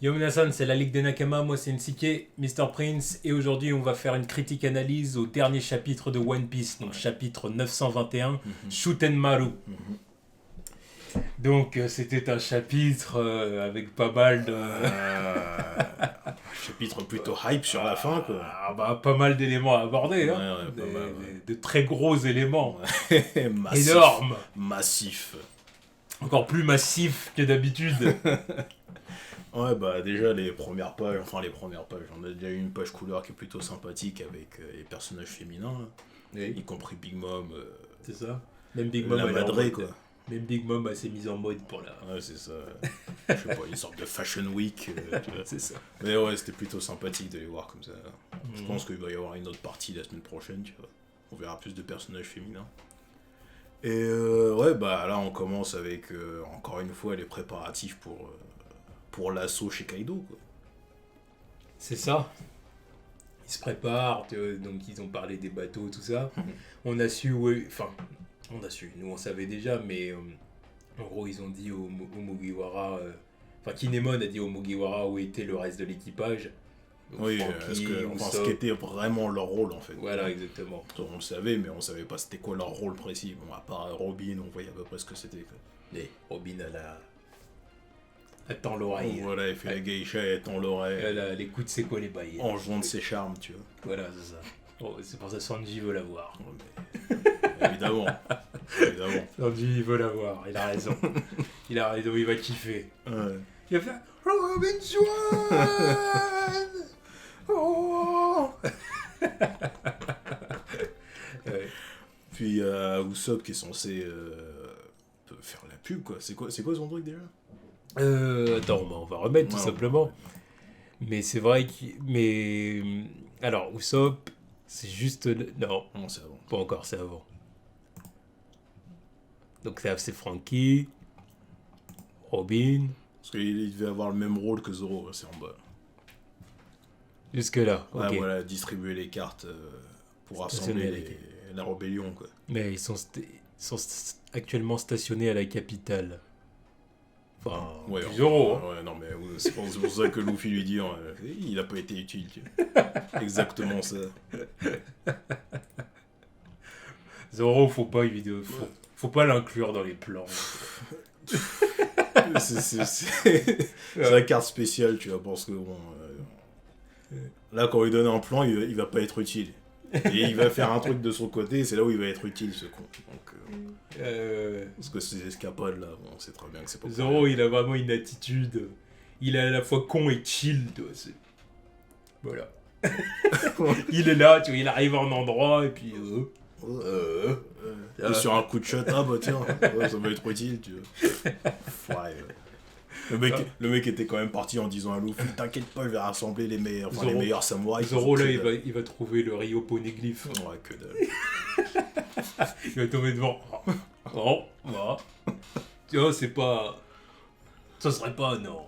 Yo Minasan, c'est la Ligue des Nakama, moi c'est Nsike, Mr. Prince, et aujourd'hui on va faire une critique analyse au dernier chapitre de One Piece, donc chapitre 921, Shutenmaru. Donc c'était un chapitre avec pas mal de... chapitre plutôt hype sur la fin, quoi. Pas mal d'éléments à aborder, hein. Pas mal, de très gros éléments, Massif, énormes, massif. encore plus massifs que d'habitude. Ouais, bah déjà les premières pages, on a déjà eu une page couleur qui est plutôt sympathique avec les personnages féminins, là. Y compris Big Mom, C'est ça. Même Big Mom, la madré, quoi. Même Big Mom s'est mise en mode pour la... Ouais, c'est ça. Je sais pas, une sorte de fashion week, tu vois. C'est ça. Mais ouais, c'était plutôt sympathique de les voir comme ça. Je pense qu'il va y avoir une autre partie la semaine prochaine, tu vois. On verra plus de personnages féminins. Et ouais, bah là on commence avec, encore une fois, les préparatifs pour l'assaut chez Kaido, quoi. C'est ça. Ils se préparent, donc ils ont parlé des bateaux, tout ça. On a su, nous on savait déjà, mais en gros ils ont dit au Mugiwara, Kinemon a dit au Mugiwara où était le reste de l'équipage. Donc, Oui, Franky, ce qui était vraiment leur rôle en fait. Voilà, exactement. On le savait, mais on savait pas c'était quoi leur rôle précis. Bon, à part Robin, on voyait à peu près ce que c'était, quoi. Et Robin attend l'oreille. Oh, voilà, il fait la geisha, elle tend l'oreille. Elle écoute c'est quoi les bails. En jouant de ses charmes, tu vois. Voilà, c'est ça. Oh, c'est pour ça que Sanji veut la voir. Ouais, mais... évidemment. Évidemment. Sanji il veut la voir, il a raison. Il va kiffer. Ouais. Il va faire Robin Swan. Oh. Ouais. Puis Usopp qui est censé faire la pub, quoi. C'est quoi son truc déjà? Attends, on va remettre tout Ouais, simplement. Mais c'est vrai mais alors Usopp, c'est juste non, c'est avant. pas encore, c'est avant. Donc c'est Franky, Robin. Parce qu'il devait avoir le même rôle que Zoro, c'est en bas. Jusque là. Ouais, Ok. voilà, distribuer les cartes pour rassembler la rébellion, quoi. Mais ils sont actuellement stationnés à la capitale. Enfin, Ouais, plus Zoro. Hein. Ouais, non, mais c'est pour ça que Luffy lui dit il a pas été utile, tu vois. Exactement ça. Zoro, faut pas l'inclure dans les plans. c'est la carte spéciale, tu vois, parce que bon. Là, quand on lui donne un plan, il va pas être utile. Et il va faire un truc de son côté, et c'est là où il va être utile, ce con. Donc, parce que ces escapades là, bon, on sait très bien que c'est pas Zoro, il a vraiment une attitude. Il est à la fois con et chill, tu vois. Voilà. Il est là, tu vois, il arrive en endroit, et puis. Et sur un coup de shot, ah bah tiens, ouais, ça va être utile, tu vois. Ouais. Le mec était quand même parti en disant à Luffy, t'inquiète pas, je vais rassembler les meilleurs samouraïs. Zoro là, il va trouver le Rio Poneglyph. Ouais, que dalle. Il va tomber devant. Oh, voilà. Tu vois, c'est pas... Ça serait pas, non.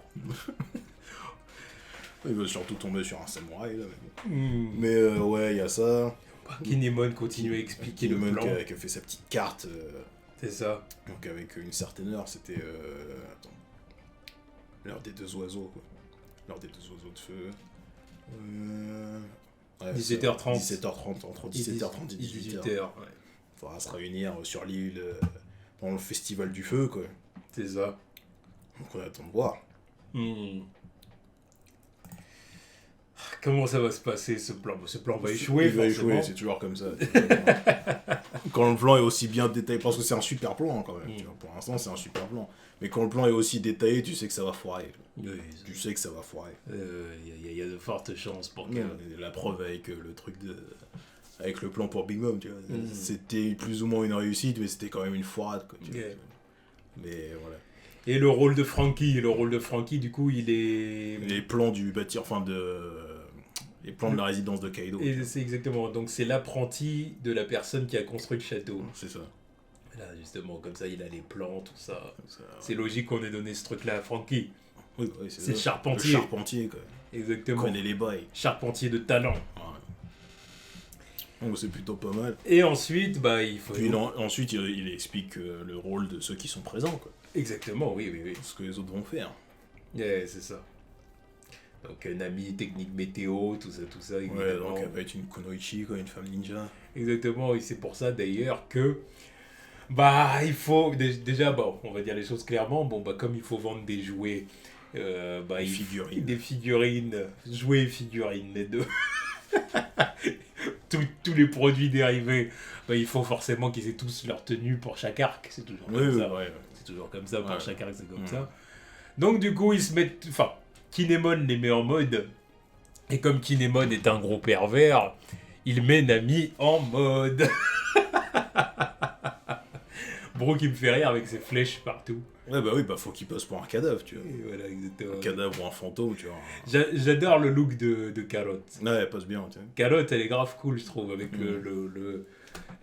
Il va surtout tomber sur un samouraï, là, mais bon. Mais ouais, il y a ça. Kinemon continue à expliquer le plan. Qui a fait sa petite carte. C'est ça. Donc avec une certaine heure, c'était... Attends. L'heure des deux oiseaux, quoi. L'heure des deux oiseaux de feu. Ouais, 17h30. 17h30, entre 17h30 et 18h. Ouais. Faudra se réunir sur l'île pendant le festival du feu, quoi. C'est ça. Donc on attend de voir. Comment ça va se passer, ce plan? Ce plan va échouer, il va échouer, c'est toujours comme ça. Quand le plan est aussi bien détaillé, parce que c'est un super plan, quand même. Tu vois, pour l'instant, c'est un super plan. Mais quand le plan est aussi détaillé, tu sais que ça va foirer. Oui, tu sais que ça va foirer. Il y a de fortes chances pour que... La preuve avec le truc de... Avec le plan pour Big Mom, tu vois. C'était plus ou moins une réussite, mais c'était quand même une foirade, quoi. Mais voilà. Et le rôle de Franky, du coup, il est... Les plans du bâtiment, les plans de la résidence de Kaido. Et c'est exactement, donc c'est l'apprenti de la personne qui a construit le château. C'est ça. Là, justement, comme ça, il a les plans, tout ça. C'est logique qu'on ait donné ce truc-là à Franky. Oui, c'est le charpentier. Le charpentier, quoi. Exactement. Il connaît les bails. Charpentier de talent. Ouais. Donc c'est plutôt pas mal. Et ensuite, il faut... Puis ensuite, il explique le rôle de ceux qui sont présents, quoi. Exactement, oui. Ce que les autres vont faire. C'est ça. Donc Nami, technique météo, tout ça, Ouais, évidemment. donc elle va être une kunoichi, quoi, une femme ninja. Exactement, et c'est pour ça d'ailleurs que bah il faut déjà bon, on va dire les choses clairement, bon bah comme il faut vendre des jouets bah Des figurines. des figurines, jouets et figurines les deux. Tous les produits dérivés, bah, il faut forcément qu'ils aient tous leur tenue pour chaque arc, c'est toujours Oui, comme oui, ça. ouais. C'est toujours comme ça pour Ouais. chaque arc, c'est comme Mm. ça. Donc du coup, ils se mettent enfin Kinemon les met en mode et comme Kinemon est un gros pervers, il met Nami en mode. Bro qui me fait rire avec ses flèches partout. Ouais, bah oui, bah faut qu'il passe pour un cadavre, tu vois. Et voilà, exactement. Un cadavre ou un fantôme, tu vois. J'adore le look de Carotte. Ouais, elle passe bien, tu vois. Carotte, elle est grave cool, je trouve, avec le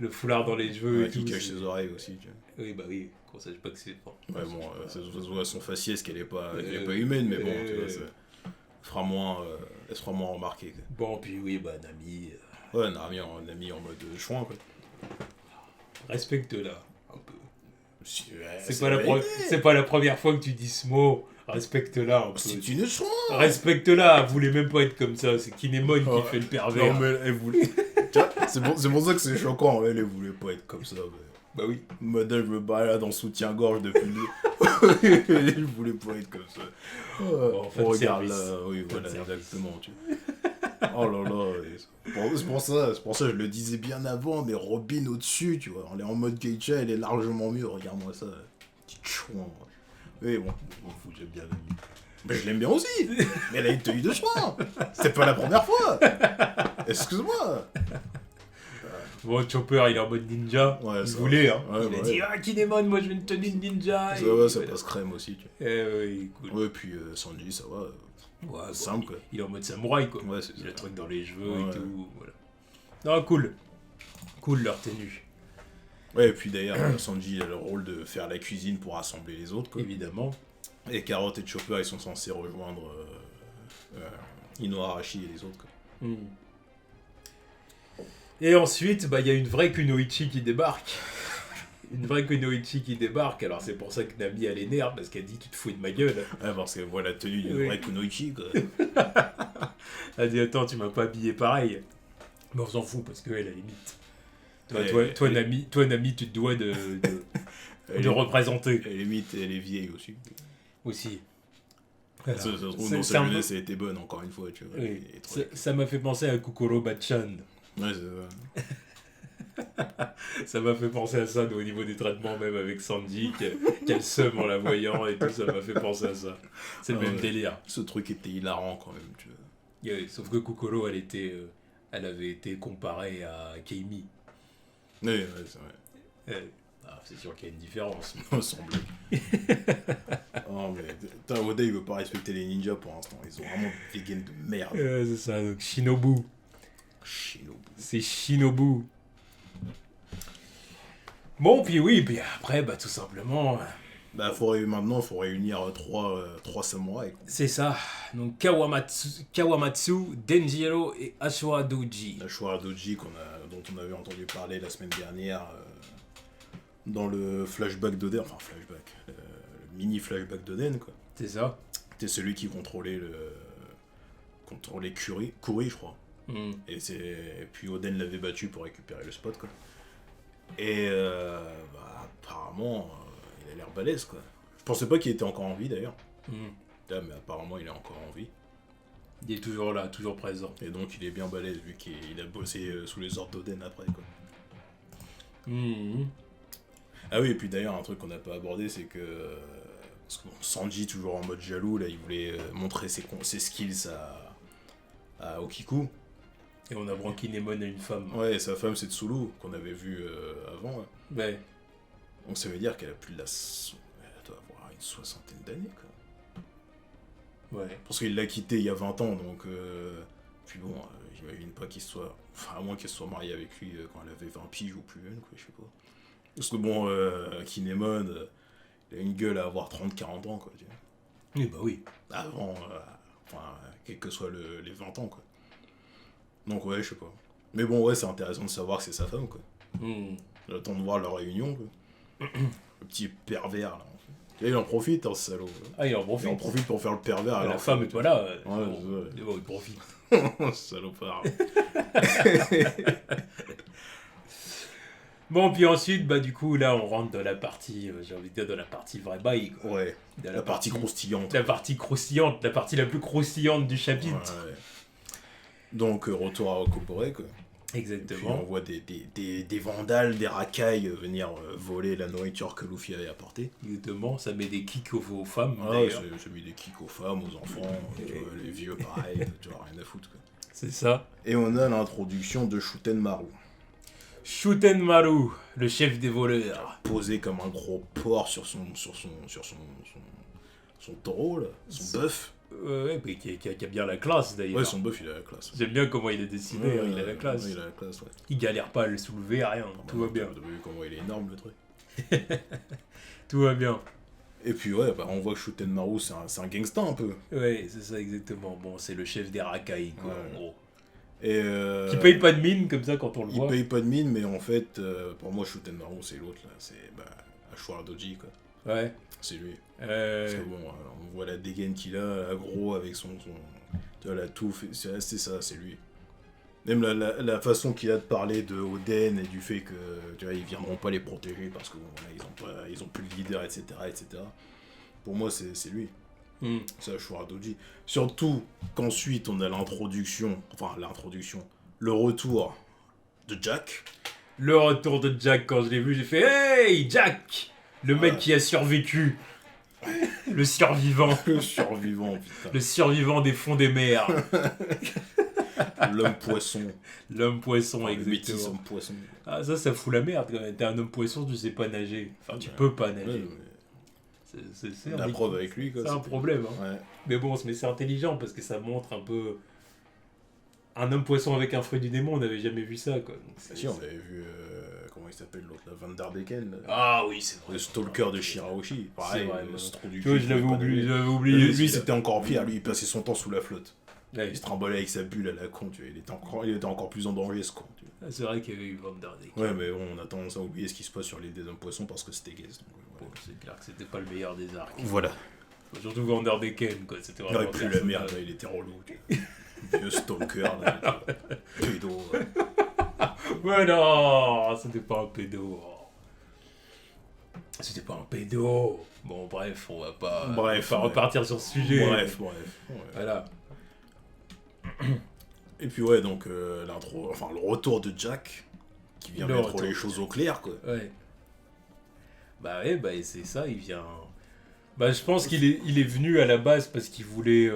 foulard dans les cheveux Ouais, et qui tout. cache ses oreilles aussi, tu vois. Oui, bah oui, qu'on sache pas que c'est. Bon, Ouais, bon, ça se voit à son faciès qu'elle est pas Euh, humaine, mais bon, tu vois, euh, ça fera moins, elle se fera moins remarquer, quoi. Bon, puis oui, bah Nami, Ouais, Nami en mode chouin, quoi. respecte-la un peu. Ouais, C'est pas la première fois que tu dis ce mot. Respecte-la un peu. C'est une chouin. Respecte-la, elle voulait même pas être comme ça. C'est Kinemon Oh, qui fait le pervers. Non, mais elle voulait. Tu vois, c'est pour ça que c'est choquant, elle voulait pas être comme ça. Bah oui. Madame, je me balade en soutien-gorge depuis le. Elle voulait pas être comme ça. Bon, fan on regarde service. là, oui, Fan voilà, service. exactement. Tu vois. Oh là là, c'est pour ça, je le disais bien avant, mais Robin au-dessus, tu vois. On est en mode geisha, elle est largement mieux, regarde-moi ça. Petite chouin. Oui, bon, je m'en fous, j'aime bien Nami. Mais je l'aime bien aussi, mais elle a une tenue de chouin. C'est pas la première fois. Excuse-moi. Bon, Chopper, il est en mode ninja. Ouais, il ça voulait, va. hein. Ouais, il a ouais. dit ah, Kinemon, moi je veux une tenue de ninja. Ça et va, ça voilà. passe crème aussi, tu Eh oui, cool. vois. Ouais, puis Sanji, ça va. Ouais, bon, Simple, quoi. il est en mode samouraï, quoi. Ouais, c'est Il a ça. le truc dans les cheveux Ouais. et tout. Voilà. Non, cool. Cool leur tenue. Ouais, et puis d'ailleurs, Sanji a le rôle de faire la cuisine pour rassembler les autres, quoi. Évidemment. Et Carotte et Chopper, ils sont censés rejoindre Inoarashi et les autres, quoi. Hmm. Et ensuite, bah, il y a une vraie Kunoichi qui débarque. Une vraie Kunoichi qui débarque. Alors c'est pour ça que Nami elle énerve parce qu'elle dit tu te fous de ma gueule. Ouais, parce qu'elle voit la tenue d'une Oui. vraie Kunoichi, quoi. Elle dit attends tu m'as pas habillé pareil. Mais on s'en fout parce qu'elle à la limite. Elle- Toi, elle- Nami, tu te dois de Elle de est- représenter Elle est limite, elle est vieille aussi. aussi. Ça se trouve, C'est- dans c'est sa un peu- jeunesse, elle était bonne, encore une fois, tu vois. Oui. Et trop- Ça m'a fait penser à Kokoro Bachan. Ouais, c'est ça. Ça m'a fait penser à ça au niveau des traitements, même avec Sanji, qu'elle seum en la voyant et tout, ça m'a fait penser à ça. C'est le Ah même ouais. délire. Ce truc était hilarant, quand même, tu vois. Ouais, sauf que Kokoro, elle avait été comparée à Keimi. Ouais, c'est vrai. C'est sûr qu'il y a une différence. Sans blague. Oh, mais putain, Oda, il veut pas respecter les ninjas pour l'instant. Ils ont vraiment des gaines de merde. C'est ça, donc Shinobu. Shinobu. C'est Shinobu. Bon, puis oui, puis après, bah tout simplement, Bah, maintenant, faut réunir trois samouraïs. c'est ça. Donc Kawamatsu, Denjiro et Ashura Doji. La Showa Doji dont on avait entendu parler la semaine dernière dans le flashback d'Oden, enfin flashback, le mini flashback d'Oden, quoi. C'est ça. C'était celui qui contrôlait Kuri, je crois. Hmm. Et puis Oden l'avait battu pour récupérer le spot, quoi. Et bah, apparemment, il a l'air balèze, quoi. Je pensais pas qu'il était encore en vie, d'ailleurs. Hmm. Ah, mais apparemment, il est encore en vie. Il est toujours là, toujours présent. Et donc, il est bien balèze, vu qu'il a bossé sous les ordres d'Oden après, quoi. Hmm. Ah oui, et puis d'ailleurs, un truc qu'on n'a pas abordé, c'est que... parce que bon, Sanji, toujours en mode jaloux, là, il voulait montrer ses skills à Okiku. Et on apprend qu'Inemon a une femme. Ouais, et sa femme, c'est Tsulu, qu'on avait vu avant. Ouais. Ouais. Donc ça veut dire qu'elle a plus de elle doit avoir une soixantaine d'années, quoi. Ouais. Parce qu'il l'a quitté il y a 20 ans, donc... Puis bon, j'imagine pas qu'il soit... Enfin, à moins qu'elle soit mariée avec lui quand elle avait 20 piges ou plus jeune, quoi, je sais pas. Parce que bon, Kinemon, il a une gueule à avoir 30-40 ans, quoi, tu vois. Oui, bah oui. Avant, quel que soit les 20 ans, quoi. Donc ouais, je sais pas. Mais bon, ouais, c'est intéressant de savoir que c'est sa femme, quoi. Hmm. J'attends de voir leur réunion, quoi. Le petit pervers, là. Et il en profite, hein, ce salaud. Ah, il en Il profite. en profite pour faire le pervers. La alors femme est pas là. Ouais, Il profite. Salopard. Bon, puis ensuite, bah du coup, là, on rentre dans la partie, j'ai envie de dire, dans la partie vraie bail, quoi. Ouais, Dans la partie croustillante. La partie croustillante, la partie la plus croustillante du chapitre. Ouais. Donc, retour à Okobore, quoi. Et puis, Exactement. on voit des vandales, des racailles venir voler la nourriture que Luffy avait apportée. Exactement, ça met des kicks aux femmes, Ah, d'ailleurs. j'ai mis des kicks aux femmes, aux enfants, tu vois, les vieux pareil, tu vois, rien à foutre, quoi. C'est ça. Et on a l'introduction de Shuten Maru, Shutenmaru, le chef des voleurs. posé comme un gros porc sur son taureau, là, son bœuf. Ouais, mais qui a bien la classe, d'ailleurs. Ouais, son bœuf, il a la classe. J'aime bien comment il est dessiné, Ouais, hein, il a la classe. ouais, il a la classe, ouais. Il galère pas à le soulever, rien, tout va bien. Vous avez vu comment il est énorme, le truc. Tout va bien. Et puis, ouais, bah, on voit que Shuten Maru, c'est un gangsta, un peu. Ouais, c'est ça exactement. Bon, c'est le chef des racailles, quoi, Ouais. en gros. Et Qui paye pas de mine, comme ça, quand on le il voit. paye pas de mine, mais en fait, pour moi, Shuten Maru, c'est l'autre, là. C'est Ashwara Doji, quoi. Ouais. C'est lui. Parce que bon, on voit la dégaine qu'il a, agro, avec son tu vois, la touffe, c'est ça, c'est lui. Même la façon qu'il a de parler de Oden et du fait que, tu vois, ils viendront pas les protéger parce que bon, voilà, ils ont plus de leader, etc., etc. Pour moi, c'est lui. C'est Ashwara Doji. Surtout qu'ensuite, on a l'introduction, le retour de Jack. Le retour de Jack, quand je l'ai vu, j'ai fait Hey, Jack! Le mec qui a survécu. Le survivant. Le survivant, putain. Le survivant des fonds des mers. L'homme poisson. L'homme poisson, Le métis exactement. homme poisson. Ah, ça fout la merde quand même. T'es un homme poisson, tu sais pas nager. Enfin, tu Ouais. peux pas Ouais, nager. C'est la preuve avec lui, quoi. C'est un problème. Hein. Ouais. Mais bon, mais c'est intelligent parce que ça montre un peu. Un homme poisson avec un fruit du démon, on n'avait jamais vu ça, quoi. Donc, Ah si, on avait vu, comment il s'appelle l'autre, la Van der Decken, là. Ah oui, c'est vrai. Le stalker de Shirahoshi. Pareil, C'est vrai, ce trou du Tu vois, cul, je l'avais il pouvait pas oublié. nager. J'avais oublié. Lui, celui-là. c'était encore pire. Lui, il passait son temps sous la flotte. Ouais, Il se trimbalait avec sa bulle à la con, tu vois. Il était encore plus en danger, ce con. Tu vois. c'est vrai qu'il y avait eu Van der Decken. Ouais, mais bon, on a tendance à oublier ce qui se passe sur l'île des hommes poissons parce que c'était Guest. Bon, c'est clair que c'était pas le meilleur des arcs. Voilà. Surtout Van der Decken, quoi. C'était Non, vraiment. et puis la merde, là, il était relou. Tu vois. Vieux stalker, là. Pédo. Mais non, c'était pas un pédo. C'était pas un pédo. Bon, bref, on va pas, Bref, on va pas ouais. repartir sur ce sujet. Bref. Ouais. Voilà. Et puis ouais, donc le retour de Jack, qui vient Le mettre retour les de choses Jack. au clair, quoi. Ouais. Bah ouais, bah c'est ça, il vient... Bah je pense qu'il est venu à la base parce qu'il voulait...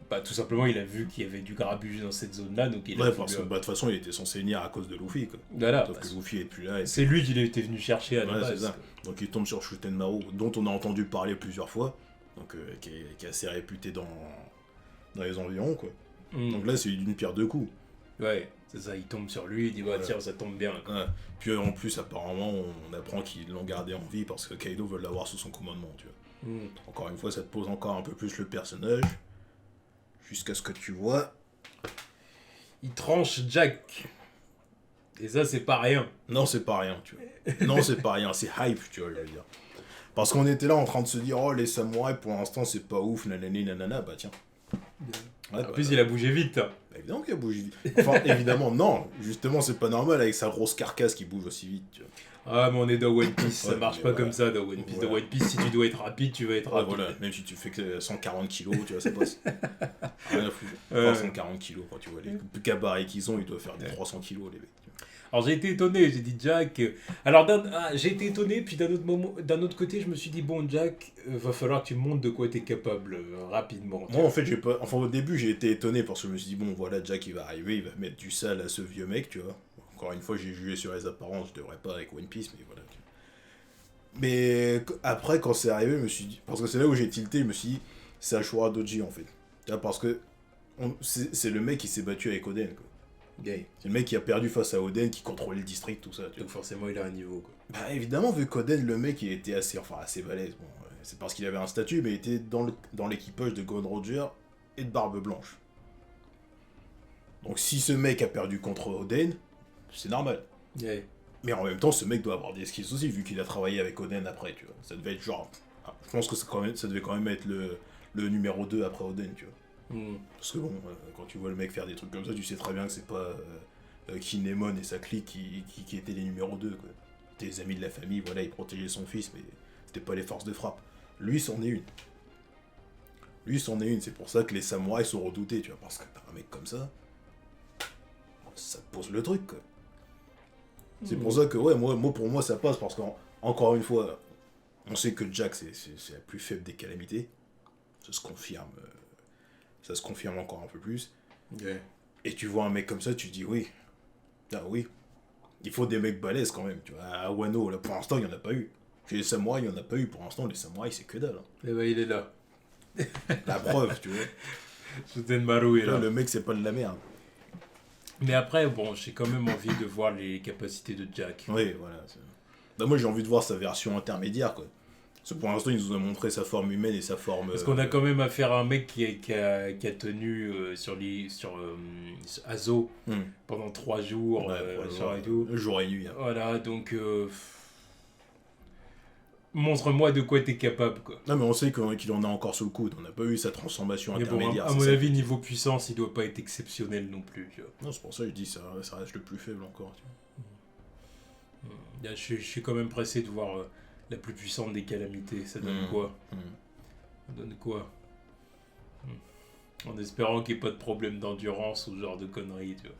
Bah tout simplement, il a vu qu'il y avait du grabuge dans cette zone-là, donc il a Ouais, voulu... parce que de toute façon, il était censé venir à cause de Luffy, quoi. Voilà, Sauf parce que Luffy est plus là. Et c'est lui qu'il était venu chercher à la Ouais, base. c'est ça. Donc il tombe sur Shuten Maru, dont on a entendu parler plusieurs fois, donc qui est assez réputé dans les environs, quoi. Donc là, c'est d'une pierre deux coups. Ouais, c'est ça, il tombe sur lui, il dit bah Ouais. tiens, ça tombe bien. Quoi. Ouais. Puis en plus, apparemment, on apprend qu'ils l'ont gardé en vie parce que Kaido veut l'avoir sous son commandement, tu vois. Encore une fois, ça te pose encore un peu plus le personnage, jusqu'à ce que tu vois... Il tranche Jack. Et ça, c'est pas rien. Non, c'est pas rien, tu vois. Non, c'est pas rien, c'est hype, tu vois, je veux dire. Parce qu'on était là en train de se dire, oh, les samouraïs, pour l'instant, c'est pas ouf, nanani, nanana, bah tiens. Ouais, En plus, il a bougé vite. Hein. Bah, évidemment qu'il a bougé vite. Enfin, évidemment, non. Justement, c'est pas normal avec sa grosse carcasse qui bouge aussi vite, tu vois. Ah, mais on est dans One Piece, ça Ouais, marche mais pas voilà. comme ça dans One Piece. Voilà. Dans One Piece, si tu dois être rapide, tu vas être Ouais, rapide. voilà, même si tu fais que 140 kilos, tu vois, ça passe. Rien à foutre. Ouais. Enfin, 140 kilos, quoi, tu vois. Les gabarits qu'ils ont, ils doivent faire des 300 kilos, les mecs. Tu vois. Alors j'ai été étonné, j'ai dit Jack. Alors j'ai été étonné, puis d'un autre côté, je me suis dit bon Jack, va falloir que tu montres de quoi t'es capable rapidement. Moi, en fait, au début, j'ai été étonné parce que je me suis dit, bon, voilà, Jack, il va arriver, il va mettre du sale à ce vieux mec, tu vois. Encore une fois, j'ai jugé sur les apparences, je devrais pas avec One Piece, mais voilà. Mais après, quand c'est arrivé, je me suis dit, parce que c'est là où j'ai tilté, je me suis dit, c'est Ashura Doji, en fait. Tu vois, parce que c'est le mec qui s'est battu avec Oden, quoi. Gay. C'est le mec qui a perdu face à Oden, qui contrôlait le district, tout ça, tu vois. Donc forcément il a un niveau quoi. Bah évidemment, vu qu'Oden, le mec, il était assez balèze. Bon, c'est parce qu'il avait un statut, mais il était dans l'équipage de Gold Roger et de Barbe Blanche. Donc si ce mec a perdu contre Oden, c'est normal. Gay. Mais en même temps, ce mec doit avoir des skills aussi, vu qu'il a travaillé avec Oden après, tu vois. Ça devait être genre Je pense que ça devait quand même être le numéro 2 après Oden, tu vois. Parce que bon, quand tu vois le mec faire des trucs comme ça, tu sais très bien que c'est pas Kinemon et sa clique qui étaient les numéros 2, quoi. Tes amis de la famille, voilà, ils protégeaient son fils, mais c'était pas les forces de frappe. Lui, c'en est une. C'est pour ça que les samouraïs sont redoutés, tu vois, parce que t'as un mec comme ça te pose le truc, quoi. C'est pour ça que, ouais, pour moi, ça passe, parce qu'encore une fois, on sait que Jack, c'est la plus faible des calamités. Ça se confirme encore un peu plus. Ouais. Et tu vois un mec comme ça, tu te dis, oui, oui, il faut des mecs balèzes quand même, tu vois. À Wano, là, pour l'instant, il n'y en a pas eu. Chez les samouraïs, il n'y en a pas eu. Pour l'instant, les samouraïs, c'est que dalle. Hein. Et bah, il est là. La preuve, tu vois. Shoutenmaru est là. Le mec, c'est pas de la merde. Mais après, bon, j'ai quand même envie de voir les capacités de Jack. Oui, voilà. Moi, j'ai envie de voir sa version intermédiaire, quoi. Parce que pour l'instant, ils nous ont montré sa forme humaine et sa forme... Parce qu'on a quand même affaire à un mec qui a tenu sur Azo pendant 3 jours, et tout. Jour et nuit. Hein. Voilà, donc... montre-moi de quoi t'es capable, quoi. Non, mais on sait qu'il en a encore sous le coude. On n'a pas eu sa transformation intermédiaire. Bon, à mon avis, niveau puissance, il doit pas être exceptionnel non plus, tu vois. Non, c'est pour ça que je dis ça reste le plus faible encore, tu vois. Je suis quand même pressé de voir la plus puissante des calamités. Ça donne quoi Ça donne quoi En espérant qu'il n'y ait pas de problème d'endurance ou ce genre de conneries, tu vois.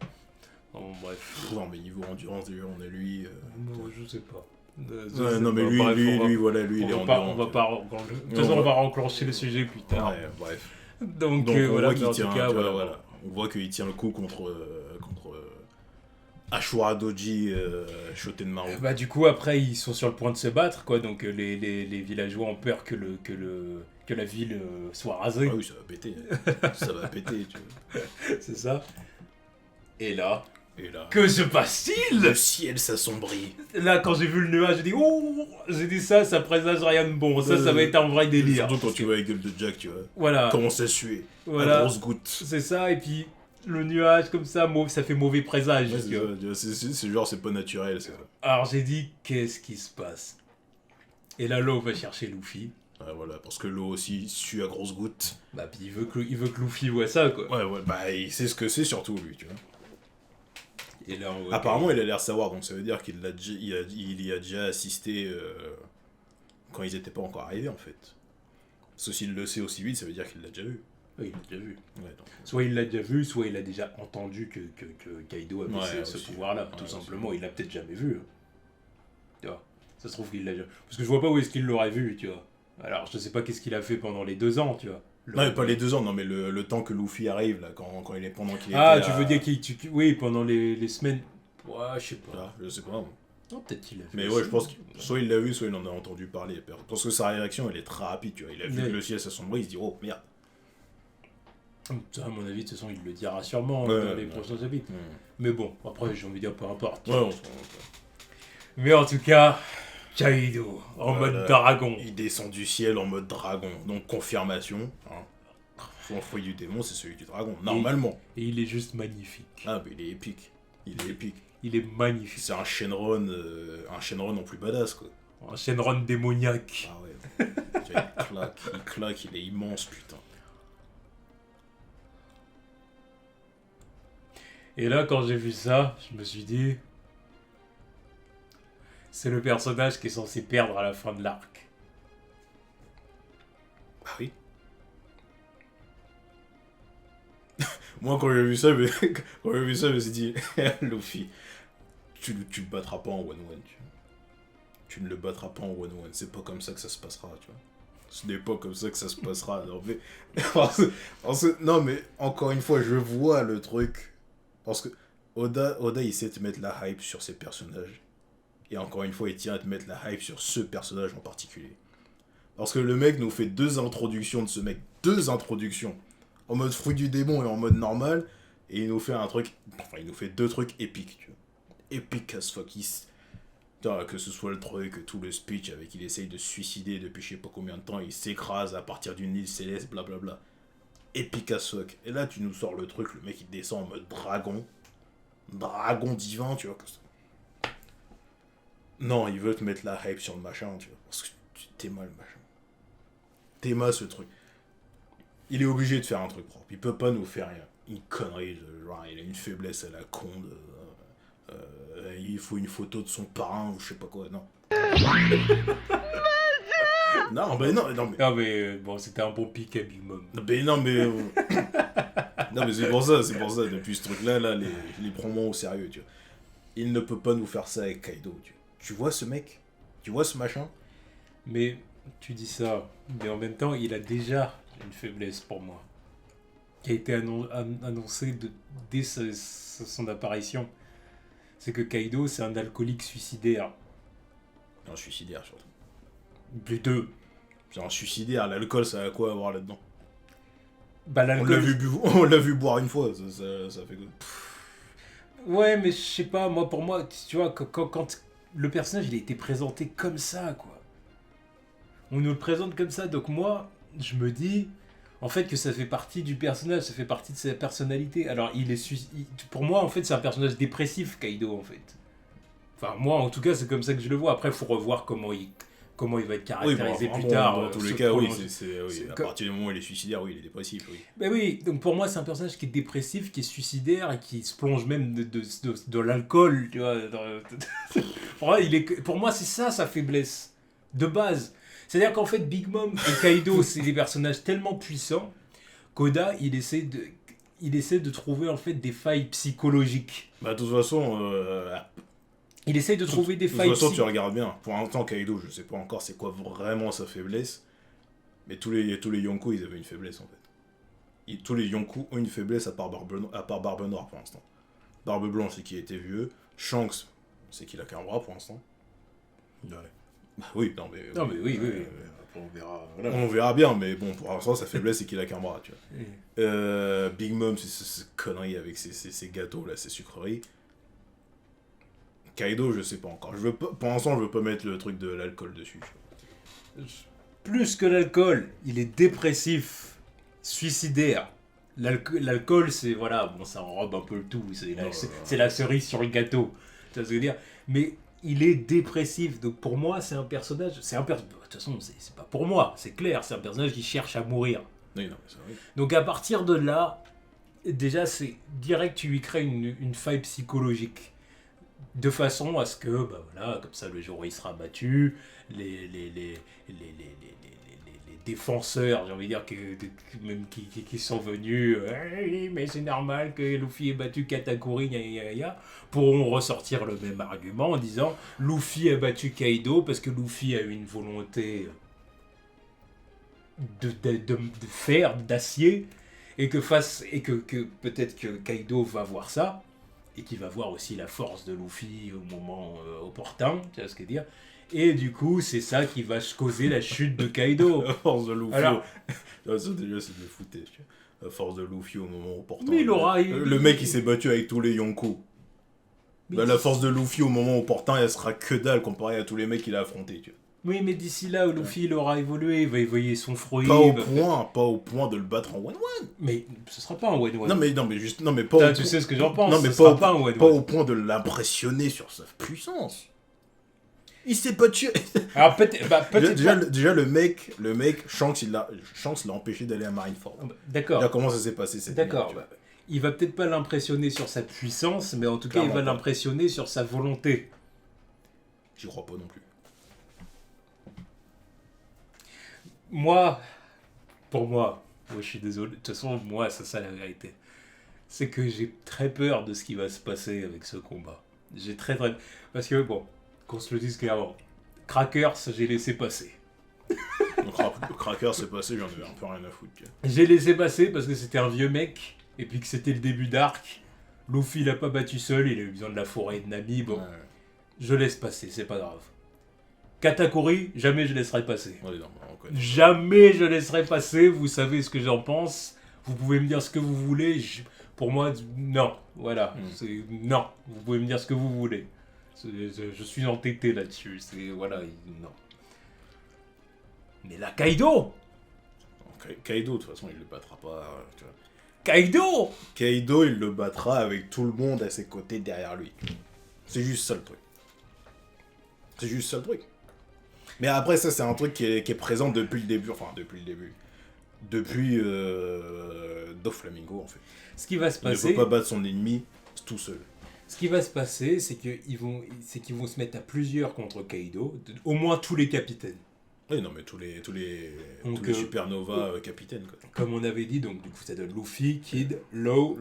Bon, bref. Non, mais niveau endurance, déjà, on a lui... Non, je sais pas. Non, mais lui, il est endurant. De toute façon, on va renclencher le sujet plus tard. Ouais, bref. Donc on voilà, voit qu'il en tient, tout cas, voilà. On voit qu'il tient le coup contre Ashura Doji Shotenmaru. Bah du coup après ils sont sur le point de se battre quoi, donc les villageois ont peur que la ville soit rasée. Ah oui, ça va péter. Ça va péter, tu vois. C'est ça. Et là, là, que se passe-t-il? Le ciel s'assombrit. Là quand j'ai vu le nuage, j'ai dit oh, j'ai dit ça présage rien de bon. Ça va être un vrai délire. Surtout quand tu vois la gueule de Jack, tu vois. Voilà. Commence à suer. Voilà. La grosse goutte. C'est ça et puis le nuage comme ça, ça fait mauvais présage. Ouais, c'est genre c'est pas naturel. Ça. Alors j'ai dit qu'est-ce qui se passe? Et là l'eau va chercher Luffy. Ouais, voilà, parce que l'eau aussi sue à grosses gouttes. Bah puis il veut que Luffy voit ça quoi. Ouais, bah il sait ce que c'est surtout lui, tu vois. Et là, apparemment il a l'air de savoir, donc ça veut dire qu'il y a déjà assisté quand ils étaient pas encore arrivés en fait. Parce que s'il le sait aussi vite, ça veut dire qu'il l'a déjà vu. Oui, il l'a déjà vu. Ouais, donc... Soit il l'a déjà vu, soit il a déjà entendu que Kaido avait ce pouvoir-là, tout simplement. Aussi. Il l'a peut-être jamais vu. Hein. Tu vois, ça se trouve qu'il l'a déjà... Parce que je vois pas où est-ce qu'il l'aurait vu, tu vois. Alors, je sais pas qu'est-ce qu'il a fait pendant les 2 ans, tu vois. Non, mais pas les 2 ans, non, mais le temps que Luffy arrive, là, quand il est pendant qu'il était tu veux dire qu'il... Oui, pendant les semaines... Ouais, je sais pas. Ah, je sais pas. Non, peut-être qu'il l'a vu. Mais ouais, je pense que soit il l'a vu, soit il en a entendu parler. Parce que sa réaction, elle est très rapide, tu vois. Il a vu que le ciel s'assombrit, il se dit, oh, merde. Ça, à mon avis, de toute façon, il le dira sûrement dans les prochains chapitres. Mais bon, après, j'ai envie de dire, peu importe. Ouais, mais en tout cas, Kaido, en mode dragon. Il descend du ciel en mode dragon. Donc, confirmation. Hein. Son fruit du démon, c'est celui du dragon, normalement. Et il est juste magnifique. Ah, mais il est épique. Il est magnifique. C'est un Shenron en plus badass, quoi. Un Shenron démoniaque. Ah ouais. il claque, il est immense, putain. Et là, quand j'ai vu ça, je me suis dit... C'est le personnage qui est censé perdre à la fin de l'arc. Ah oui. Moi, quand j'ai vu ça, je me suis dit, Luffy, tu le battras pas en one-one, tu ne le battras pas en one-one. C'est pas comme ça que ça se passera, tu vois. Ce n'est pas comme ça que ça se passera. Non, mais encore une fois, je vois le truc. Parce que Oda, il sait te mettre la hype sur ses personnages. Et encore une fois, il tient à te mettre la hype sur ce personnage en particulier. Parce que le mec nous fait 2 introductions de ce mec. 2 introductions. En mode fruit du démon et en mode normal. Et il nous fait il nous fait 2 trucs épiques, tu vois. Épique as fuck. Que ce soit le truc, tout le speech avec il essaye de se suicider depuis je sais pas combien de temps, il s'écrase à partir d'une île céleste, blablabla. Épique as fuck. Et là, tu nous sors le truc, le mec il descend en mode dragon. Dragon divin, tu vois. Non, il veut te mettre la hype sur le machin, tu vois. Parce que t'es mal, machin. Théma, ce truc. Il est obligé de faire un truc propre. Il peut pas nous faire une connerie. Genre, il a une faiblesse à la con. Il faut une photo de son parrain ou je sais pas quoi. Non. Non, mais non, non, mais. Non, mais bon, c'était un bon pic à Big Mom. Mais non, mais. Non, mais c'est pour ça. Depuis ce truc-là, je les prends moins au sérieux, tu vois. Il ne peut pas nous faire ça avec Kaido, tu vois. Tu vois ce mec? Tu vois ce machin? Mais tu dis ça, mais en même temps, il a déjà une faiblesse pour moi, qui a été annoncée dès son apparition. C'est que Kaido, c'est un alcoolique suicidaire. Un suicidaire, surtout. Plutôt. C'est un suicidaire, l'alcool, ça a quoi à voir là-dedans? Bah, On l'a vu boire une fois, ça fait quoi? Ouais, mais je sais pas, pour moi, tu vois, quand le personnage il a été présenté comme ça, quoi. On nous le présente comme ça, donc moi, je me dis, en fait, que ça fait partie du personnage, ça fait partie de sa personnalité. Alors, pour moi, en fait, c'est un personnage dépressif, Kaido, en fait. Enfin, moi, en tout cas, c'est comme ça que je le vois. Après, il faut revoir comment il va être caractérisé plus tard. Dans tous les cas, oui, oui. À partir du moment où il est suicidaire, oui, il est dépressif, oui. Ben oui, donc pour moi, c'est un personnage qui est dépressif, qui est suicidaire et qui se plonge même de l'alcool, tu vois. Pour moi, c'est ça sa faiblesse, de base. C'est-à-dire qu'en fait, Big Mom et Kaido, c'est des personnages tellement puissants qu'Oda, il essaie de trouver en fait des failles psychologiques. Bah, de toute façon, il essaie de trouver des failles. De toute façon, tu regardes bien. Pour l'instant, Kaido, je sais pas encore c'est quoi vraiment sa faiblesse. Mais tous les Yonko, ils avaient une faiblesse en fait. Tous les Yonko ont une faiblesse à part Barbe Noire pour l'instant. Barbe Blanche, c'est qu'il était vieux. Shanks, c'est qu'il a qu'un bras pour l'instant. Ouais. Bah oui, non mais. Non mais oui. On verra. Voilà. On verra bien, mais bon, pour l'instant, sa faiblesse, c'est qu'il a qu'un bras, tu vois. Big Mom, c'est ces conneries avec ses gâteaux là, ses sucreries. Kaido, je sais pas encore. Pour l'instant, je veux pas mettre le truc de l'alcool dessus. Plus que l'alcool, il est dépressif, suicidaire. L'alcool, c'est voilà, bon, ça enrobe un peu le tout. C'est la cerise sur le gâteau. Tu vois ce que je veux dire? Mais il est dépressif. Donc pour moi, c'est un personnage. De toute façon, c'est pas pour moi, c'est clair. C'est un personnage qui cherche à mourir. Oui, non, c'est vrai. Donc à partir de là, déjà, c'est direct, tu lui crées une faille psychologique. De façon à ce que, bah voilà, comme ça, le jour où il sera battu, les défenseurs, j'ai envie de dire, qui sont venus, hey, mais c'est normal que Luffy ait battu Katakuri, pourront ressortir le même argument en disant Luffy a battu Kaido parce que Luffy a eu une volonté de fer, d'acier, et que peut-être que Kaido va voir ça. Et qui va voir aussi la force de Luffy au moment opportun, tu vois ce que je veux dire. Et du coup, c'est ça qui va causer la chute de Kaido. La force de Luffy. Alors, ça, déjà, c'est de foutage. La force de Luffy au moment opportun. Mais il aura... Le mec, il s'est battu avec tous les Yonko. Bah, la force de Luffy au moment opportun, elle sera que dalle comparée à tous les mecs qu'il a affrontés, tu vois. Oui, mais d'ici là où Luffy il aura évolué, il va évoluer son fruit. Pas au point de le battre en 1-1. Mais ce sera pas un 1-1. Non mais pas. Tu sais ce que j'en pense. Non mais pas un 1-1. Pas au point de l'impressionner sur sa puissance. Il s'est battu. Alors peut-être. Déjà le mec, Shanks l'a empêché d'aller à Marineford. D'accord. Là, comment ça s'est passé cette nuit, d'accord. Il va peut-être pas l'impressionner sur sa puissance, mais en tout cas, il va l'impressionner sur sa volonté. J'y crois pas non plus. Pour moi, je suis désolé, de toute façon, moi, c'est ça la vérité. C'est que j'ai très peur de ce qui va se passer avec ce combat. J'ai très. Parce que, bon, qu'on se le dise clairement, Crackers, j'ai laissé passer. Crackers, c'est passé, j'en avais un peu rien à foutre. J'ai laissé passer parce que c'était un vieux mec, et puis que c'était le début d'arc. Luffy, il a pas battu seul, il a eu besoin de la forêt de Nami, bon. Ouais. Je laisse passer, c'est pas grave. Katakuri, jamais je laisserai passer. Ouais, non, jamais je laisserai passer, vous savez ce que j'en pense. Vous pouvez me dire ce que vous voulez. Pour moi, non. Voilà. Non. Vous pouvez me dire ce que vous voulez. Je suis entêté là-dessus. Voilà, non. Mais là, Kaido Kaido, de toute façon, il le battra pas. Tu vois. Kaido, il le battra avec tout le monde à ses côtés derrière lui. C'est juste ça le truc. Mais après, ça, c'est un truc qui est présent depuis le début. Enfin, depuis le début. Depuis Doflamingo, en fait. Ce qui va se Il ne passer, peut pas battre son ennemi tout seul. ce qui va se passer, c'est qu'ils vont se mettre à plusieurs contre Kaido, au moins tous les capitaines. Oui, non, mais tous les Donc, supernova capitaines, quoi. Comme on avait dit, donc du coup ça donne Luffy, Kid, Law,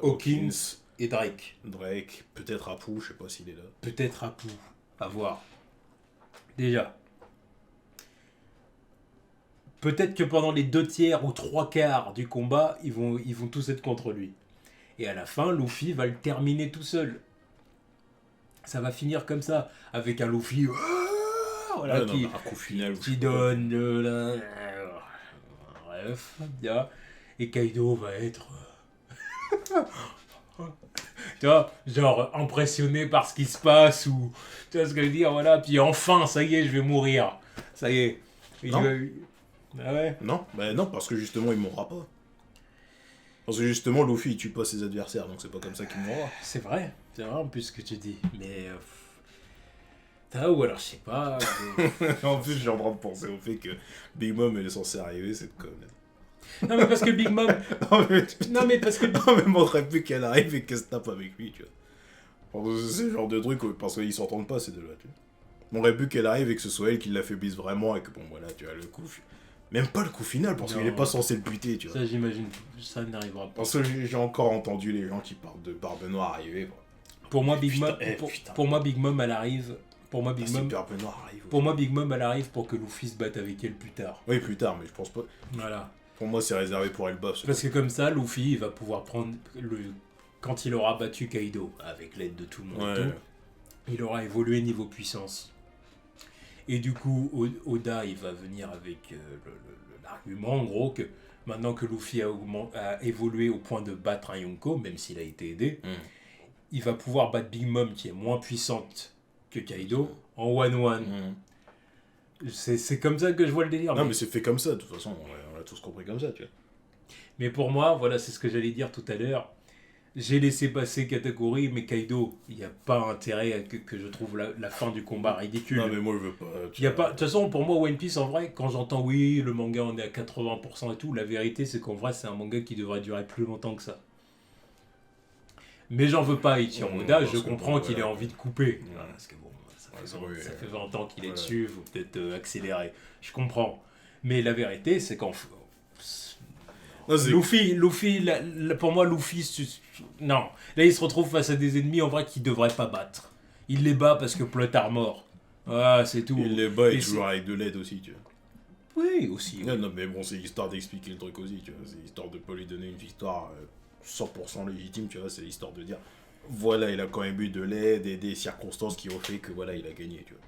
Hawkins et Drake. Drake, peut-être Apu, je sais pas s'il est là. Peut-être Apu, à voir. Déjà. Peut-être que pendant les 2/3 ou 3/4 du combat, ils vont tous être contre lui. Et à la fin, Luffy va le terminer tout seul. Ça va finir comme ça, avec un Luffy voilà, Non, un coup final. qui donne bref, bien. Et Kaido va être tu vois, genre impressionné par ce qui se passe ou tu vois ce que je veux dire, voilà, puis enfin ça y est, je vais mourir. Ça y est. Non. Ah ouais. Non, bah non, parce que justement, il mourra pas. Parce que justement, Luffy, il tue pas ses adversaires, donc c'est pas comme ça qu'il mourra. C'est vrai en plus ce que tu dis, mais ou alors je sais pas. En plus, j'ai en train de penser au fait que Big Mom, elle est censée arriver, cette conne. Non mais parce que Big Mom. Non mais parce que. Non, mais m'aurait pu qu'elle arrive et qu'elle se tape avec lui, tu vois. Parce que c'est le genre de truc, parce qu'ils s'entendent pas, ces deux-là, tu vois. M'aurait pu qu'elle arrive et que ce soit elle qui l'affaiblisse vraiment et que bon, voilà, tu vois, le coup. Même pas le coup final, parce qu'il est pas censé le buter, tu vois. Ça, j'imagine, ça n'arrivera pas. Parce que j'ai encore entendu les gens qui parlent de Barbe Noire arriver. Quoi. Pour moi, Big Putain, Mom, pour moi, Big Mom, elle arrive. Pour moi, Big Mom, Barbe Noire arrive. pour moi, Big Mom, elle arrive pour que Luffy se batte avec elle plus tard. Oui, plus tard, mais je pense pas. Voilà. Pour moi, c'est réservé pour Elba. Parce que comme ça, Luffy, il va pouvoir prendre quand il aura battu Kaido, avec l'aide de tout le monde, et tout, il aura évolué niveau puissance. Et du coup, Oda, il va venir avec l'argument, en gros, que maintenant que Luffy a évolué au point de battre un Yonko, même s'il a été aidé, il va pouvoir battre Big Mom, qui est moins puissante que Kaido, en 1-1. C'est comme ça que je vois le délire. Non, mais c'est fait comme ça, de toute façon, on l'a tous compris comme ça, tu vois. Mais pour moi, voilà, c'est ce que j'allais dire tout à l'heure. J'ai laissé passer Katakuri, mais Kaido, il n'y a pas intérêt que je trouve la fin du combat ridicule. Non, mais moi, je veux pas. Y a pas. De toute façon, pour moi, One Piece, en vrai, quand j'entends oui, le manga, on est à 80% et tout, la vérité, c'est qu'en vrai, c'est un manga qui devrait durer plus longtemps que ça. Mais j'en veux pas à Ichiro Oda, je comprends qu'il ait envie de couper. Voilà, parce que bon, ça fait 20 ans qu'il est dessus, il faut peut-être accélérer. Je comprends. Mais la vérité, c'est qu'en Luffy, pour moi, Luffy, non. Là, il se retrouve face à des ennemis en vrai qu'il devrait pas battre. Il les bat parce que Plot Armor. Ah, c'est tout. Il les bat et toujours avec de l'aide aussi, tu vois. Oui, aussi. Non, non, mais bon, c'est histoire d'expliquer le truc aussi, tu vois. C'est histoire de pas lui donner une victoire 100% légitime, tu vois. C'est histoire de dire, voilà, il a quand même eu de l'aide et des circonstances qui ont fait que, voilà, il a gagné, tu vois.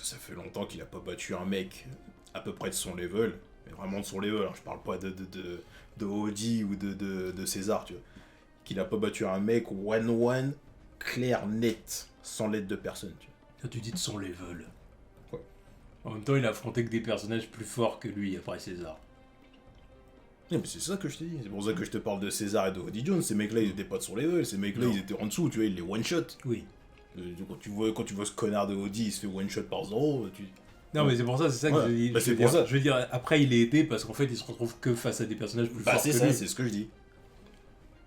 Ça fait longtemps qu'il a pas battu un mec à peu près de son level. Mais vraiment de son level, hein. Je parle pas de Audi ou de César, tu vois. Qu'il a pas battu un mec one-one, clair, net, sans l'aide de personne, tu vois. Quand tu dis de son level. Ouais. En même temps, il a affronté que des personnages plus forts que lui après César. Mais c'est ça que je t'ai dit, c'est pour ça que je te parle de César et de Audi Jones. Ces mecs-là, ils étaient pas de son level, ces mecs-là, ils étaient en dessous, tu vois, ils les one-shot. Oui. Quand tu vois ce connard de Audi, il se fait one-shot par Zoro, tu... Non, mais c'est pour ça, c'est ça que je dis. Bah, c'est pour ça. Je veux dire, après, il est aidé parce qu'en fait, il se retrouve que face à des personnages plus forts que lui. C'est ça, c'est ce que je dis.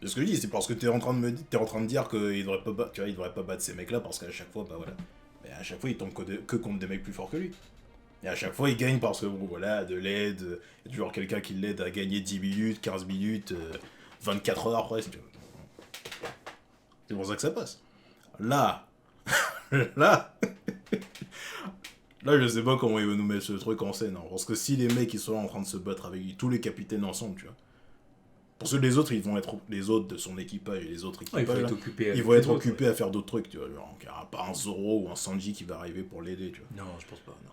C'est ce que je dis, c'est parce que t'es en train de dire qu'il devrait pas battre, tu vois, il devrait pas battre ces mecs-là parce qu'à chaque fois, bah voilà. Mais à chaque fois, il tombe que contre des mecs plus forts que lui. Et à chaque fois, il gagne parce que, bon, voilà, de l'aide, il y a toujours quelqu'un qui l'aide à gagner 10 minutes, 15 minutes, 24 heures presque, tu vois. C'est pour ça que ça passe. Là, là, je sais pas comment il va nous mettre ce truc en scène, hein, parce que si les mecs ils sont en train de se battre avec tous les capitaines ensemble, tu vois. Parce que les autres, ils vont être les autres de son équipage et les autres équipages, ils vont être occupés à faire d'autres trucs, tu vois. Genre, il n'y aura pas un Zoro ou un Sanji qui va arriver pour l'aider, tu vois. Non, je pense pas, non.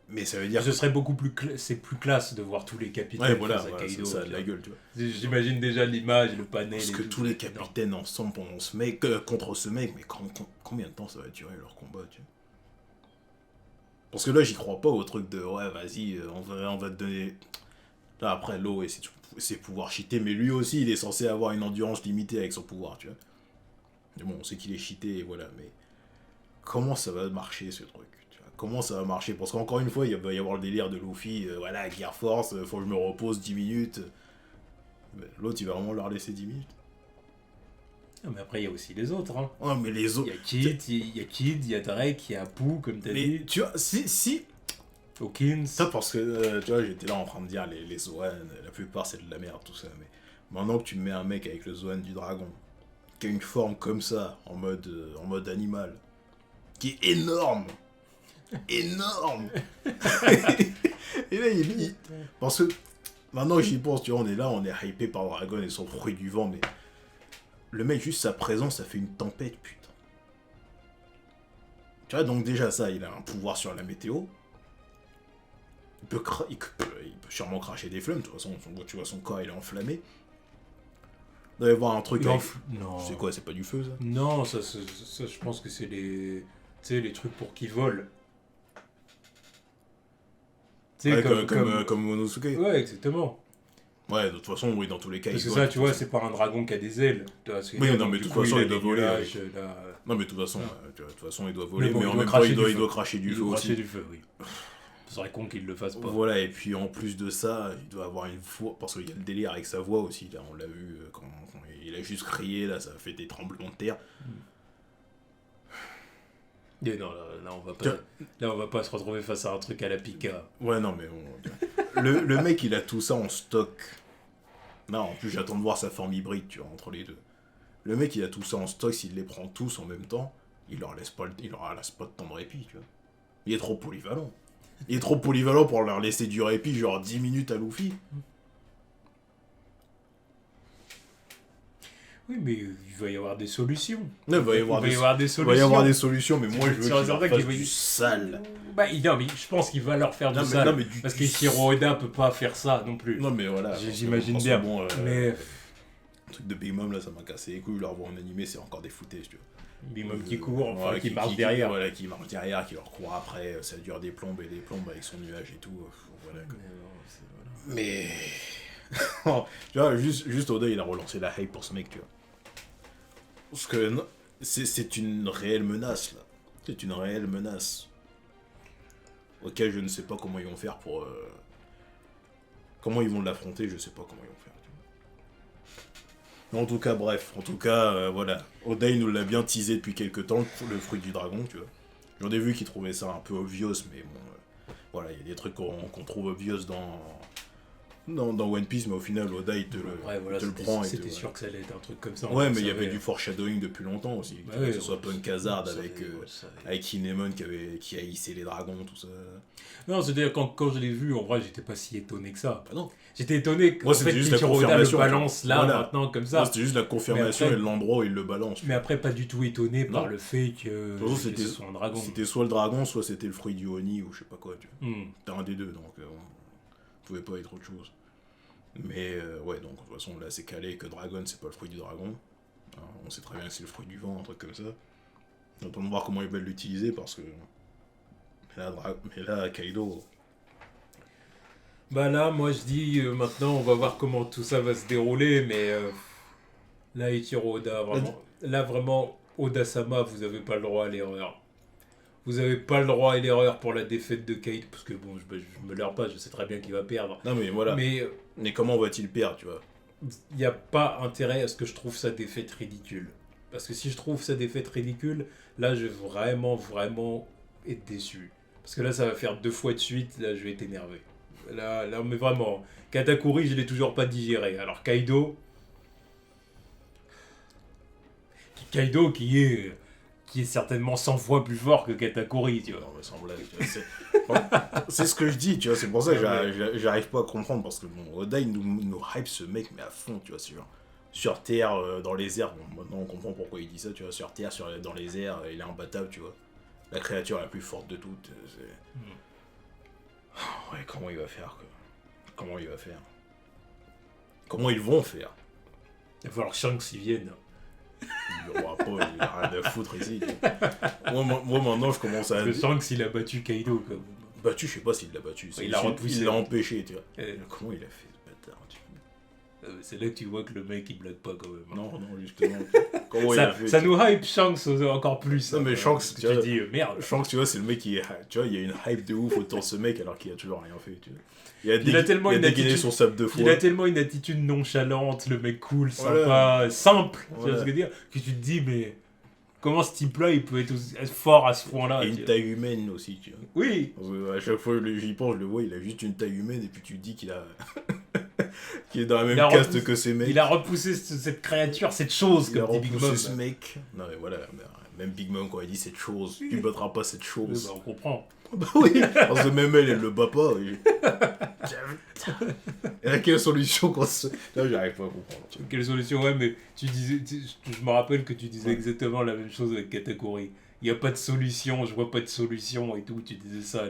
Mais ça veut dire. Ce serait beaucoup plus. C'est plus classe de voir tous les capitaines. Ouais, voilà, Kaido, ça a de la gueule, tu vois. J'imagine déjà l'image, le panel. Parce que tous les capitaines ensemble pendant ce mec, contre ce mec, mais combien de temps ça va durer leur combat, tu vois. Parce que là, j'y crois pas au truc de ouais, vas-y, on va te donner. Là, après, l'eau et ses pouvoirs cheatés, mais lui aussi, il est censé avoir une endurance limitée avec son pouvoir, tu vois. Mais bon, on sait qu'il est cheaté, et voilà, mais comment ça va marcher ce truc, tu vois. comment ça va marcher. Parce qu'encore une fois, il va y avoir le délire de Luffy, voilà, Gear Force, faut que je me repose 10 minutes. L'autre, il va vraiment leur laisser 10 minutes. Ah, mais après, il y a aussi les autres. Hein. Oh, mais les Il autres. y a Kid, il y a Drake, il y a Apu, comme t'as dit. Tu vois, si. Hawkins. Ça, parce que, tu vois, j'étais là en train de dire les Zoan, la plupart c'est de la merde, tout ça. Mais maintenant que tu me mets un mec avec le Zoan du dragon, qui a une forme comme ça, en mode animal, qui est énorme. Énorme. Et là, parce que maintenant j'y pense, tu vois, on est là, on est hypé par Dragon et son fruit du vent, mais le mec, juste sa présence, ça fait une tempête, putain. Tu vois, donc déjà ça, il a un pouvoir sur la météo. Il peut sûrement cracher des flammes, de toute façon, tu vois, son corps, il est enflammé. Il doit y avoir un truc avec... Non. C'est quoi, c'est pas du feu, ça? Non, ça, je pense que c'est les... Tu sais, les trucs pour qu'ils volent. Tu sais, comme Monosuke. Ouais, exactement. Ouais, de toute façon, oui, dans tous les cas, parce que ça, tu vois, c'est pas un dragon qui a des ailes. Oui, non, mais de toute façon, il doit voler. Non, mais de toute façon, il doit voler, mais en même temps, il doit cracher du feu aussi. Du feu, oui. Ce serait con qu'il le fasse pas. Voilà, et puis en plus de ça, il doit avoir une voix, parce qu'il y a le délire avec sa voix aussi, là, on l'a vu, quand il a juste crié, là, ça a fait des tremblements de terre. Et non, là, on va pas se retrouver face à un truc à la Pika. Ouais, non, mais le mec, il a tout ça en stock. Non, en plus, j'attends de voir sa forme hybride, tu vois, entre les deux. Le mec, il a tout ça en stock, s'il les prend tous en même temps, il leur laisse pas de temps de répit, tu vois. Il est trop polyvalent. Il est trop polyvalent pour leur laisser du répit, genre 10 minutes à Luffy. Oui, mais il va y avoir des solutions. Non, il va y avoir des solutions, mais moi, je veux qu'il fasse du sale. Bah, non, mais je pense qu'il va leur faire du sale. Parce qu'Ichiro Oda peut pas faire ça non plus. Non, mais voilà. J'imagine bien. Bon, mais... Le truc de Big Mom, là, ça m'a cassé les couilles. Leur voir en animé, c'est encore des foutages, tu vois. Big Mom qui court, enfin, qui marche derrière. Voilà, qui marche derrière, qui leur court après. Ça dure des plombes et des plombes avec son nuage et tout. Voilà, mais... tu vois, juste Oda, il a relancé la hype pour ce mec, tu vois. Parce que c'est une réelle menace, là. C'est une réelle menace. Auquel je ne sais pas comment ils vont faire pour... Comment ils vont l'affronter, je sais pas comment ils vont faire. Mais en tout cas, bref. En tout cas, voilà. Oda, il nous l'a bien teasé depuis quelques temps, le fruit du dragon, tu vois. J'en ai vu qui trouvaient ça un peu obvious, mais bon... voilà, il y a des trucs qu'on trouve obvious dans One Piece, mais au final, Oda, il te le prend. C'était sûr que ça allait être un truc comme ça. Ouais, mais il y avait du foreshadowing depuis longtemps aussi. Bah que ce soit Punk Hazard avec Kinemon qui a hissé les dragons, tout ça. Non, c'est-à-dire quand je l'ai vu, en vrai, j'étais pas si étonné que ça. Bah non. J'étais étonné qu'en fait, Ichiro Oda le balance là, voilà. Maintenant, comme ça. Moi, c'était juste la confirmation et l'endroit où il le balance. Mais après, pas du tout étonné par le fait que c'était soit un dragon. C'était soit le dragon, soit c'était le fruit du Oni, ou je sais pas quoi, tu vois. C'était un des deux, donc pouvait pas être autre chose. Mais ouais, donc de toute façon, là, c'est calé que Dragon, c'est pas le fruit du dragon. On sait très bien que c'est le fruit du vent, un truc comme ça. On attend de voir comment ils veulent l'utiliser, parce que... Mais là, Kaido... Bah là, moi je dis, maintenant, on va voir comment tout ça va se dérouler, mais... là, Ichiro Oda, vraiment... Là, vraiment, Oda-sama, vous avez pas le droit à l'erreur. Vous avez pas le droit à l'erreur pour la défaite de Kaido, parce que bon, je me leurre pas, je sais très bien qu'il va perdre. Non mais voilà. Mais comment va-t-il perdre, tu vois? Il n'y a pas intérêt à ce que je trouve sa défaite ridicule. Parce que si je trouve sa défaite ridicule, là, je vais vraiment être déçu. Parce que là, ça va faire 2 fois de suite, là, je vais être énervé. Là, mais vraiment, Katakuri, je l'ai toujours pas digéré. Alors Kaido qui est certainement 100 fois plus fort que Katakuri, tu vois. Non, mais sans blague, tu vois, c'est ce que je dis, tu vois, c'est pour ça que j'arrive pas à comprendre, parce que bon, Oda, il nous hype ce mec, mais à fond, tu vois, sur Terre, dans les airs, bon, maintenant on comprend pourquoi il dit ça, tu vois, sur Terre, dans les airs, il est imbattable, tu vois. La créature la plus forte de toutes, Ouais, comment il va faire, quoi. Comment il va faire? Comment ils vont faire? Il va falloir que Shanks y vienne. Il aura pas, il a rien à foutre ici. Moi maintenant je commence à... Le Shanks il a battu Kaido quoi. Battu, je sais pas s'il l'a battu. Il l'a repoussé. Il l'a empêché, tu vois. Comment il a fait ce bâtard, tu C'est là que tu vois que le mec il blague pas quand même. Non, justement. Comment il a fait, ça nous hype Shanks encore plus. Non, mais Shanks, tu te dis merde. Shanks, tu vois, c'est le mec qui est. Tu vois, il y a une hype de ouf autour de ce mec alors qu'il a toujours rien fait. Tu vois. Il a tellement une dégainé attitude. son sable de fois. Il a tellement une attitude nonchalante, le mec cool, sympa, simple. Tu vois ce que je veux dire? Que tu te dis, mais. Comment ce type-là, il peut être fort à ce point-là? Et une taille humaine aussi, tu vois. Oui. À chaque fois que j'y pense, je le vois, il a juste une taille humaine et puis tu te dis qu'il a... qu'il est dans la même caste que ces mecs. Il a repoussé cette créature, cette chose, comme dit Big Mom. Ce mec. Non mais voilà, même Big Mom quand il dit cette chose, tu battras pas cette chose. Oui, bah, on comprend. Bah oui, parce que même elle le bat pas. Et là, quelle solution quand là, j'arrive pas à comprendre. Quelle solution? Ouais, mais je me rappelle que tu disais exactement la même chose avec Katakuri. Il n'y a pas de solution, je vois pas de solution et tout. Tu disais ça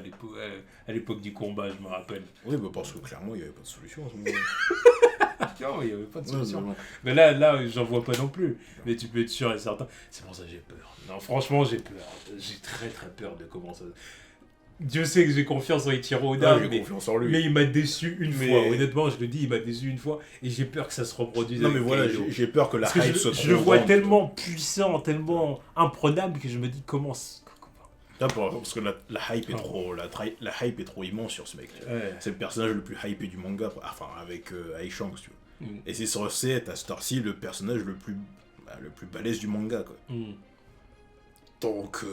à l'époque du combat, je me rappelle. Oui, bah parce que clairement, il n'y avait pas de solution à ce moment-là. Non, il n'y avait pas de solution. Mais là, j'en vois pas non plus. Mais tu peux être sûr et certain. C'est pour ça que j'ai peur. Non, franchement, j'ai peur. J'ai très très peur de comment ça... Dieu sait que j'ai confiance en Ichiro Oda, confiance en lui. Mais il m'a déçu une fois. Honnêtement, je le dis, il m'a déçu une fois. Et j'ai peur que ça se reproduise. Non, mais voilà, j'ai peur que la hype se je le vois tellement puissant, tellement imprenable que je me dis comment... Parce que la hype est trop, la hype est trop immense sur ce mec. Ouais. C'est le personnage le plus hypé du manga, enfin avec Shanks, tu vois. Et c'est censé être à cette heure-ci le personnage le plus balèze du manga, quoi. Donc,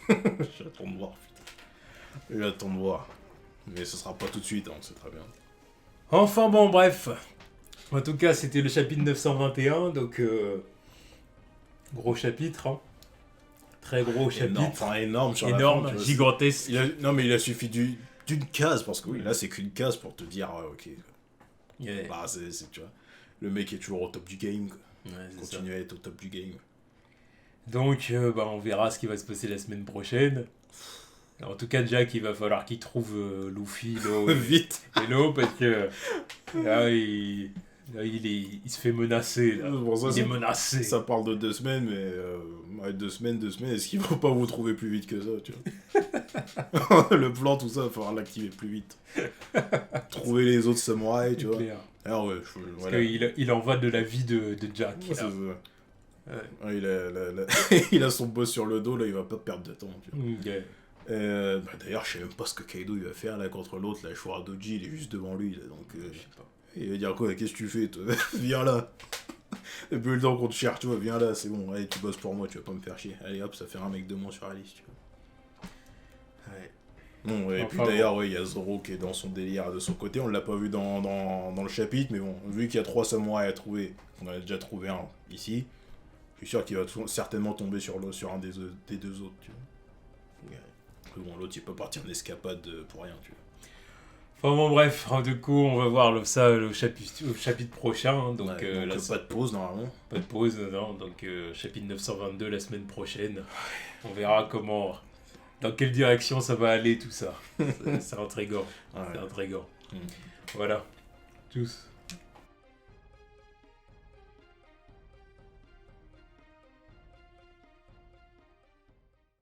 j'attends de voir, putain. J'attends de voir. Mais ce sera pas tout de suite, hein, c'est très bien. Enfin bon, bref. En tout cas, c'était le chapitre 921, donc gros chapitre, hein. Très gros chapitre. Énorme sur énorme, la fin, gigantesque. Non, mais il a suffi d'une case, parce que oui, là, c'est qu'une case pour te dire, ok. Yeah. Bah, tu vois, le mec est toujours au top du game, quoi. Ouais, continue à être au top du game. Donc, on verra ce qui va se passer la semaine prochaine. En tout cas, Jack, il va falloir qu'il trouve Luffy, vite. Et Lo, parce que là, il se fait menacer. Là. Il est menacé. Ça parle de 2 semaines, mais 2 semaines, est-ce qu'il ne faut pas vous trouver plus vite que ça, tu vois? Le plan, tout ça, il va falloir l'activer plus vite. Trouver les autres samouraïs, tu vois. Alors, ouais, parce qu'il en va de la vie de Jack. Ouais, c'est ça. Ouais. Il a son boss sur le dos, là, il va pas perdre de temps. Tu vois. D'ailleurs, je sais même pas ce que Kaido il va faire là contre l'autre, là, Shuradoji, il est juste devant lui, là, donc je sais pas. Il va dire quoi, qu'est-ce que tu fais, toi? Viens là. Depuis le temps qu'on te cherche, tu vois, viens là, c'est bon, allez, tu bosses pour moi, tu vas pas me faire chier. Allez hop, ça fait un mec de moins sur la liste, tu vois. Ouais. Bon, et puis d'ailleurs, il y a Zoro qui est dans son délire de son côté, on l'a pas vu dans le chapitre, mais bon, vu qu'il y a 3 samouraïs à trouver, on en a déjà trouvé un ici, je suis sûr qu'il va certainement tomber sur un des 2 autres, tu vois. Ouais. Bon, l'autre il peut partir en escapade pour rien, tu vois. Enfin bon, bref, du coup, on va voir ça au chapitre prochain. Donc, pas de pause normalement. Pas de pause, non. Donc, chapitre 922 la semaine prochaine. On verra dans quelle direction ça va aller tout ça. C'est intriguant. Ouais. C'est intriguant. Voilà. Tchuss.